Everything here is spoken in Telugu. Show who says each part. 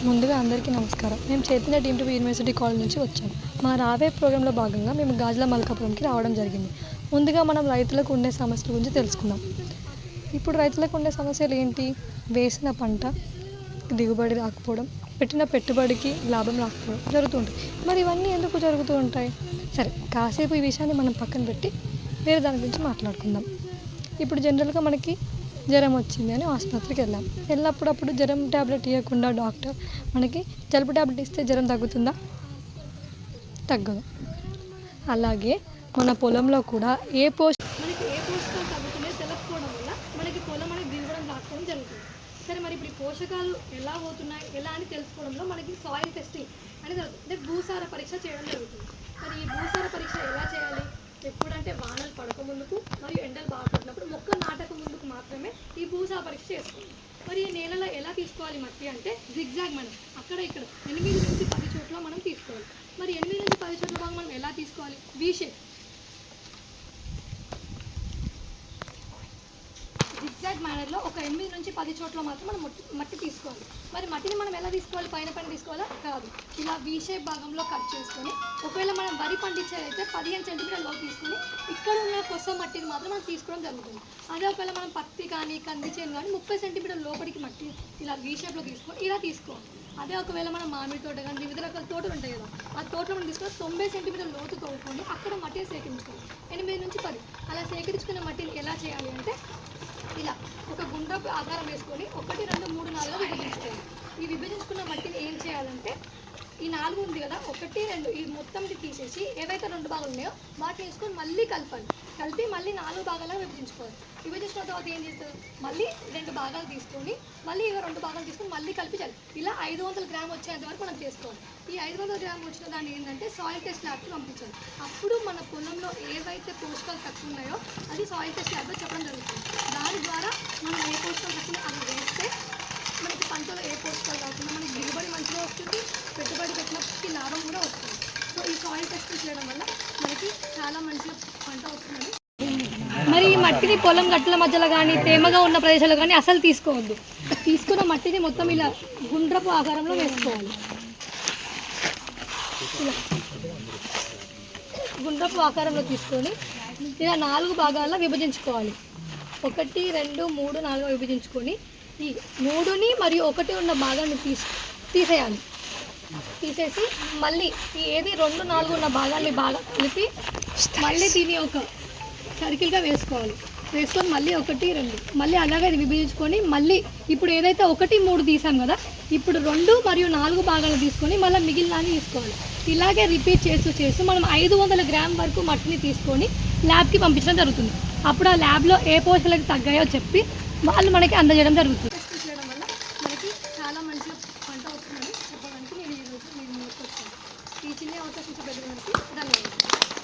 Speaker 1: ముందుగా అందరికీ నమస్కారం. మేము చైతన్య డీమ్డ్ యూనివర్సిటీ కాలేజ్ నుంచి వచ్చాము. మా రావే ప్రోగ్రాంలో భాగంగా మేము గాజుల మల్కాపురంకి రావడం జరిగింది. ముందుగా మనం రైతులకు ఉండే సమస్యల గురించి తెలుసుకుందాం. ఇప్పుడు రైతులకు ఉండే సమస్యలు ఏంటి? వేసిన పంట దిగుబడి రాకపోవడం, పెట్టిన పెట్టుబడికి లాభం రాకపోవడం జరుగుతుంటాయి. మరి ఇవన్నీ ఎందుకు జరుగుతూ ఉంటాయి? సరే, కాసేపు ఈ విషయాన్ని మనం పక్కన పెట్టి వేరే దాని గురించి మాట్లాడుకుందాం. ఇప్పుడు జనరల్గా మనకి జ్వరం వచ్చింది అని ఆసుపత్రికి వెళ్ళినప్పుడు జ్వరం ట్యాబ్లెట్ ఇవ్వకుండా డాక్టర్ మనకి జలుబు ట్యాబ్లెట్ ఇస్తే జ్వరం తగ్గుతుందా? తగ్గదు. అలాగే మన పొలంలో కూడా ఏ పోషకాలు తగ్గుతున్నాయో తెలియకపోవడం వల్ల మనకి పొలం అనేది దిగడం రాకపోవడం జరుగుతుంది. సరే, మరి ఇప్పుడు ఈ పోషకాలు ఎలా పోతున్నాయి ఎలా అని తెలుసుకోవడంలో మనకి సాయిల్ టెస్టింగ్ అనేది జరుగుతుంది. అంటే భూసార పరీక్ష చేయడం జరుగుతుంది. మరి ఈ భూసార పరీక్ష ఎలా చేయాలి? ఎప్పుడంటే వానలు పడక ముందుకు మరియు ఎండలు బాగా పడినప్పుడు మొక్క నాటక ముందుకు మాత్రమే ఈ భూసార పరీక్ష చేసుకోవాలి. మరి ఈ నేలలో ఎలా తీసుకోవాలి మట్టి అంటే జిగ్జాగ్ మనం అక్కడ ఇక్కడ 8 నుంచి 10 చోట్ల మనం తీసుకోవాలి. మరి 8 నుంచి 10 చోట్ల భాగం మనం ఎలా తీసుకోవాలి? వి షేప్ జిగ్జాగ్ మేనర్లో ఒక 8 నుంచి 10 చోట్ల మాత్రం మనం మట్టి తీసుకోవాలి. మరి మట్టిని మనం ఎలా తీసుకోవాలి? పైన తీసుకోవాలా? కాదు, ఇలా వి షేప్ భాగంలో కట్ చేసుకొని, ఒకవేళ మనం వరి పండించేదైతే 15 సెంటీమీటర్ లోపు తీసుకొని ఇక్కడ ఉన్న కొస మట్టిని మాత్రం మనం తీసుకోవడం జరుగుతుంది. అదే ఒకవేళ మనం పత్తి కానీ కంది చేను కానీ 30 సెంటీమీటర్ లోపలికి మట్టి ఇలా వి షేప్లో తీసుకొని ఇలా తీసుకోవాలి. అదే ఒకవేళ మనం మామిడి తోట కానీ వివిధ రకాల తోటలు ఉంటాయి కదా, ఆ తోటలో మనం తీసుకొని 90 సెంటీమీటర్ లోతు తోడుకొని అక్కడ మట్టిని సేకరించుకోవాలి. 8 నుంచి 10 అలా సేకరించుకున్న మట్టిని ఎలా చేయాలి అంటే ఇలా ఒక గుండ్రపు ఆకారం వేసుకొని 1, 2, 3, 4 విభజించుకోవాలి. ఈ విభజించుకున్న మట్టిని ఏం చేయాలంటే ఈ 4 ఉంది కదా, 1, 2 ఈ మొత్తంకి తీసేసి ఏవైతే 2 భాగాలు ఉన్నాయో వాటిని వేసుకొని మళ్ళీ కలిపి మళ్ళీ 4 భాగాలుగా విభజించుకోవాలి. విభజించిన తర్వాత ఏం చేస్తారు? మళ్ళీ 2 భాగాలు తీసుకొని మళ్ళీ 2 భాగాలు తీసుకొని మళ్ళీ కలిపించాలి. ఇలా 500 గ్రాములు వచ్చేంత వరకు మనం చేసుకోవాలి. ఈ 500 గ్రాములు వచ్చిన దాన్ని ఏంటంటే సాయిల్ టెస్ట్ ల్యాబ్కి పంపించాలి. అప్పుడు మన పొలంలో ఏవైతే పోషకాలు తక్కువ ఉన్నాయో అది సాయిల్ టెస్ట్ ల్యాబ్లో చెప్పడం జరుగుతుంది. దాని ద్వారా మనం ఏ పోషకాలు తక్కువ అది వేస్తే మనకి పంటలో ఏ పోషకాలు కాకుండా మనకి దిగుబడి మంచిగా వస్తుంది, పెట్టుబడి పెట్టినప్పటికీ లాభం కూడా వస్తుంది. సో ఈ సాయిల్ టెస్ట్ చేయడం వల్ల మనకి చాలా మంచిగా పంట వస్తుంది. మరి ఈ మట్టిని పొలం గట్టుల మధ్యలో కానీ తేమగా ఉన్న ప్రదేశాల్లో కానీ అసలు తీసుకోవద్దు. తీసుకున్న మట్టిని మొత్తం ఇలా గుండ్రపు ఆకారంలో వేసుకోవాలి. ఇలా గుండ్రపు ఆకారంలో తీసుకొని ఇలా 4 భాగాల్లో విభజించుకోవాలి. 1, 2, 3, 4 విభజించుకొని ఈ 3ని మరియు 1 ఉన్న భాగాన్ని తీసేయాలి. తీసేసి మళ్ళీ ఈ ఏది 2, 4 ఉన్న భాగాన్ని బాగా కలిపి మళ్ళీ దీన్ని ఒక సర్కిల్గా వేసుకోవాలి. వేసుకొని మళ్ళీ 1, 2 మళ్ళీ అలాగే విభజించుకొని మళ్ళీ ఇప్పుడు ఏదైతే 1, 3 తీసాం కదా, ఇప్పుడు 2 మరియు 4 భాగాలు తీసుకొని మళ్ళీ మిగిలినని తీసుకోవాలి. ఇలాగే రిపీట్ చేస్తూ మనం 500 గ్రామ్ వరకు మట్టిని తీసుకొని ల్యాబ్కి పంపించడం జరుగుతుంది. అప్పుడు ఆ ల్యాబ్లో ఏ పోషకాలకు తగ్గాయో చెప్పి వాళ్ళు మనకి అందజేయడం జరుగుతుంది. టెస్ట్ చేయడం వల్ల మనకి చాలా మంచి పంట వస్తుందని చెప్పడానికి నేను ఈరోజు మీ ముందుకు వచ్చాను. ఈ చిన్న అవకాశం ఇచ్చిన ధన్యవాదాలు.